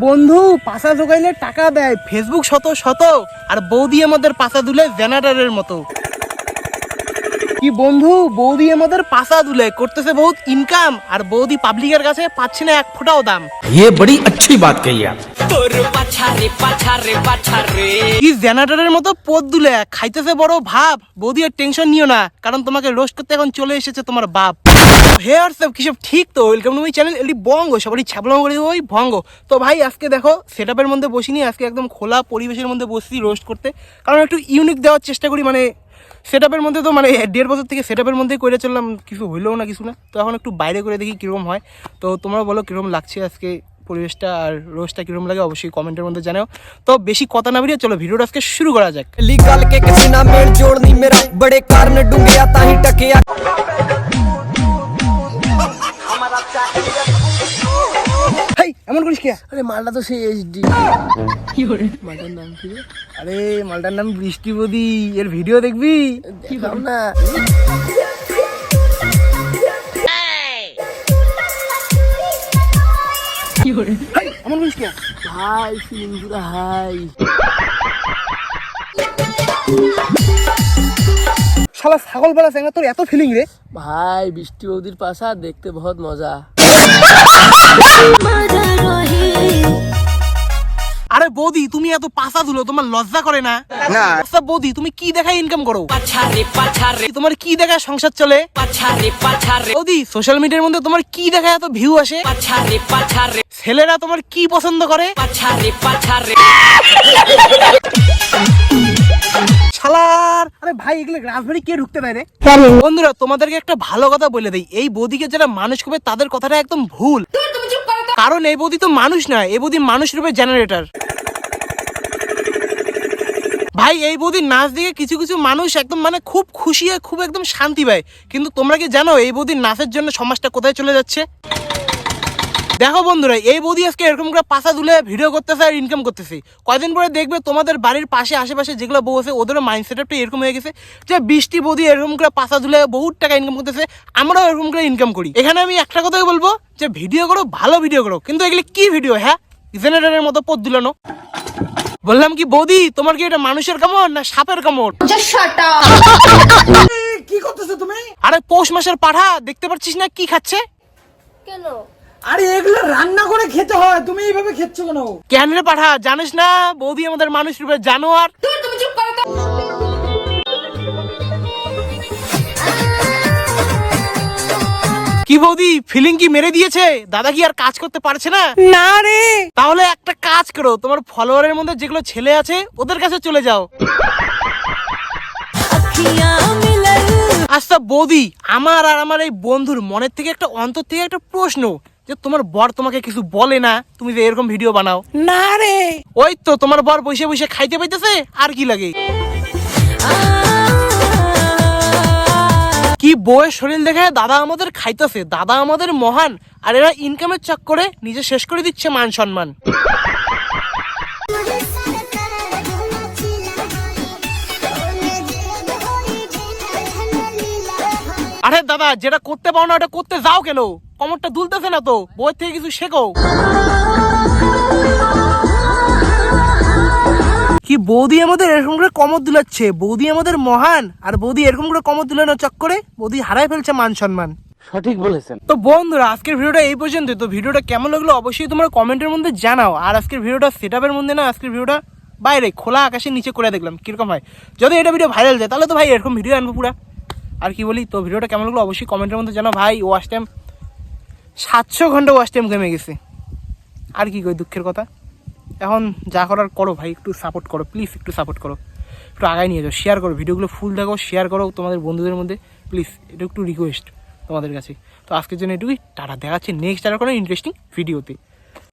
বন্ধু পাশা জোগাইলে টাকা দেয়, ফেসবুক শত শত, আর বৌদি আমাদের পাশা দুলে জেনারেটরের মতো। কি বন্ধু, বৌদি আমাদের পাশা দুলে করতেছে বহুত ইনকাম, আর বৌদি পাবলিকের কাছে পাচ্ছে না এক ফোঁটাও দাম। ये बड़ी अच्छी बात कही आप। কি জেনারেটরের মতো পদ দুলে খাইতেছে বড় ভাব। বৌদি আর টেনশন নিও না, কারণ তোমাকে রোস্ট করতে এখন চলে এসেছে তোমার বাপ। হে হোয়াটসঅ্যাপ, কিসব ঠিক তো? ওয়েলকাম টু মাই চ্যানেল এলি বঙ্গ, সবারই ছ্যাবলাম করে ওই ভঙ্গ। তো ভাই আজকে দেখো সেটআপের মধ্যে বসিনি, আজকে একদম খোলা পরিবেশের মধ্যে বসছি রোস্ট করতে, কারণ একটু ইউনিক দেওয়ার চেষ্টা করি। মানে সেটআপের মধ্যে তো মানে 1.5 বছর থেকে সেটআপের মধ্যেই করে চললাম, কিছু হইলেও না কিছু না, তো এখন একটু বাইরে করে দেখি কীরকম হয়। তো তোমরা বলো কীরকম লাগছে আজকে পরিবেশটা আর রোস্টটা কীরকম লাগে, অবশ্যই কমেন্টের মধ্যে জানাও। তো বেশি কথা না বেরিয়ে চলো ভিডিওটা আজকে শুরু করা যাক। लीगल के किसी ना मेल जोड़नी मेरा बड़े कारण डूंगे आता ही टकिया। হাই এমন করিস কে? अरे मालदा तो से एचडी কি করে? मालदार नाम की আরে মালটার নাম বৃষ্টি বদি, এর ভিডিও দেখবি? देखो ना কি করে? হাই এমন করিস কে? हाय फीलिंग पूरा हाय। শালা ছাগল বেলা চেঙ্গা, তোর এত ফিলিং রে? भाई बिस्टी बौदिर पासा देखते बहुत मजा। আরে বৌদি তুমি এত পাশা ধুলো, তোমার লজ্জা করে না? না আচ্ছা বৌদি তুমি কি দেখায় ইনকাম করো? তোমার কি দেখায় সংসার চলে? বৌদি সোশ্যাল মিডিয়ার মধ্যে তোমার কি দেখায় এত ভিউ আসে? ছেলেরা তোমার কি পছন্দ করে? শালার, আরে ভাই এগুলো রাজবাড়ি কে ঢুকতে দেয় রে? বন্ধুরা তোমাদেরকে একটা ভালো কথা বলে দেই, এই বৌদিকে যারা মানুষ করবে তাদের কথাটা একদম ভুল, কারণ এই বৌদি তো মানুষ না, এই বৌদি মানুষ রূপে জেনারেটর। ভাই এই বৌদির নাচ দিকে কিছু কিছু মানুষ একদম মানে খুব খুশি হয়, খুব একদম শান্তি পায়, কিন্তু তোমরা কি জানো এই বৌদির নাচের জন্য সমাজটা কোথায় চলে যাচ্ছে? দেখো বন্ধুরা, এই বৌদি আজকে এরকম করে পাশা দুলে ভিডিও করতেছে আর ইনকাম করতেছে, কয়দিন পরে দেখবে তোমাদের বাড়ির পাশে আশেপাশে যেগুলো বউ আছে ওদেরও মাইন্ডসেটটা এরকম হয়ে গেছে যে বৃষ্টি বৌদি এরকম করে পাশা দুলে বহুত টাকা ইনকাম করতেছে, আমরাও এরকম করে ইনকাম করি। এখানে আমি একটা কথাই বলবো যে ভিডিও করো, ভালো ভিডিও করো, কিন্তু এগুলি কি ভিডিও? হ্যাঁ জেনারেটরের মতো পথ দুলানো। বললাম কি বৌদি, তোমার কি এটা মানুষের কামড় না সাপের কামড়? কি করতেছো তুমি? আরে পৌষ মাসের পাঠা দেখতে পাচ্ছিস না কি খাচ্ছে? কেন? আরে এগুলো রান্না করে খেতে হয়, তুমি এইভাবে খেচ্ছো কেন? কেন রে পাঠা, জানিস না বৌদি আমাদের মানুষ রূপে জানোয়ার? তুমি চুপ করো তো। কি বৌদি ফিলিং কি মেরে দিয়েছে? দাদা কি আর কাজ করতে পারছে না? না রে, তাহলে একটা কাজ করো, তোমার ফলোয়ারের মধ্যে যেগুলো ছেলে আছে ওদের কাছে চলে যাও। আচ্ছা বৌদি, আমার আর আমার এই বন্ধুর মনের থেকে একটা অন্তর থেকে একটা প্রশ্ন, যে তোমার বর তোমাকে কিছু বলে না তুমি যে এরকম ভিডিও বানাও? না রে, ওই তো তোমার বর বসে বসে খাইতে পাইতেছে, আর কি লাগে? কি বউয়ের শরীর দেখে দাদা আমাদের খাইতেছে, দাদা আমাদের মহান, আর এরা ইনকামের চক্করে নিজে শেষ করে দিচ্ছে মান সম্মান। আরে দাদা যেটা করতে পারো না ওটা করতে যাও কেন? কমরটা দুলতেছে না তো, বউয়ের থেকে কিছু শেখো। কি বৌদি আমাদের এরকম করে কমর দুলাচ্ছে, বৌদি আমাদের মহান, আর বৌদি এরকম করে কমর দুলানোর চক্করে বৌদি হারাই ফেলছে মান সম্মান। সঠিক বলেছেন। তো বন্ধুরা আজকের ভিডিওটা এই পর্যন্ত। তো ভিডিওটা কেমন লাগলো অবশ্যই তোমরা কমেন্টের মধ্যে জানাও। আর আজকের ভিডিওটা সেটআপের মধ্যে না, আজকের ভিডিওটা বাইরে খোলা আকাশের নিচে করে দেখলাম কিরকম হয়। যদি এটা ভিডিও ভাইরাল যায় তাহলে তো ভাই এরকম ভিডিও আনবো পুরা। আর কি বলি, তো ভিডিওটা কেমন লাগলো অবশ্যই কমেন্টের মধ্যে জানাও। ভাই ওয়াচ টাইম 700 ঘন্টা ওয়াচ টাইম কমে গেছে, আর কি কই দুঃখের কথা। এখন যা করার করো ভাই, একটু সাপোর্ট করো প্লিজ, একটু সাপোর্ট করো, একটু আগায় নিয়ে যাও, শেয়ার করো ভিডিওগুলো, ফুল দেখো, শেয়ার করো তোমাদের বন্ধুদের মধ্যে প্লিজ, এটা একটু রিকোয়েস্ট তোমাদের কাছে। তো আজকের জন্য এটুকুই, টাটা, দেখাচ্ছি নেক্সট আর কোনো ইন্টারেস্টিং ভিডিওতে।